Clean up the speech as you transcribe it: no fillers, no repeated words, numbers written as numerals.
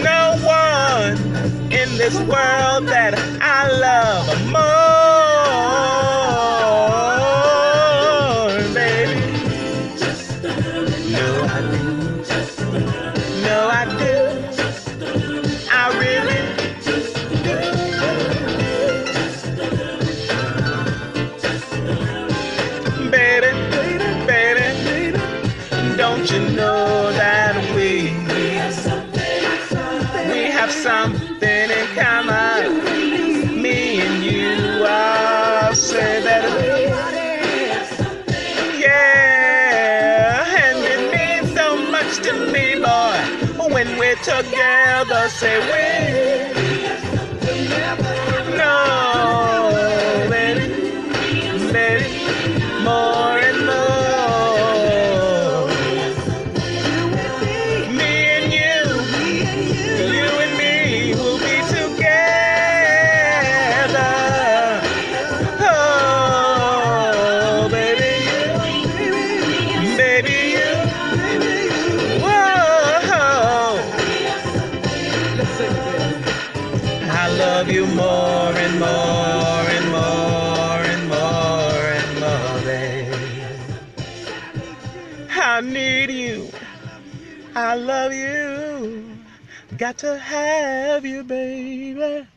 no one in this world that I love more, baby. No, I do. No, I do. I really do. Baby, baby, don't you know that we have something in common? Me and you are say that. Yeah, and it means so much to me, boy, when we're together. Say we. No, baby, baby, more and more. Me and you and me will be together. Oh, baby, baby, you. Whoa, I love you more and more and more and more and more, baby. I need you. I love you. Got to have you, baby.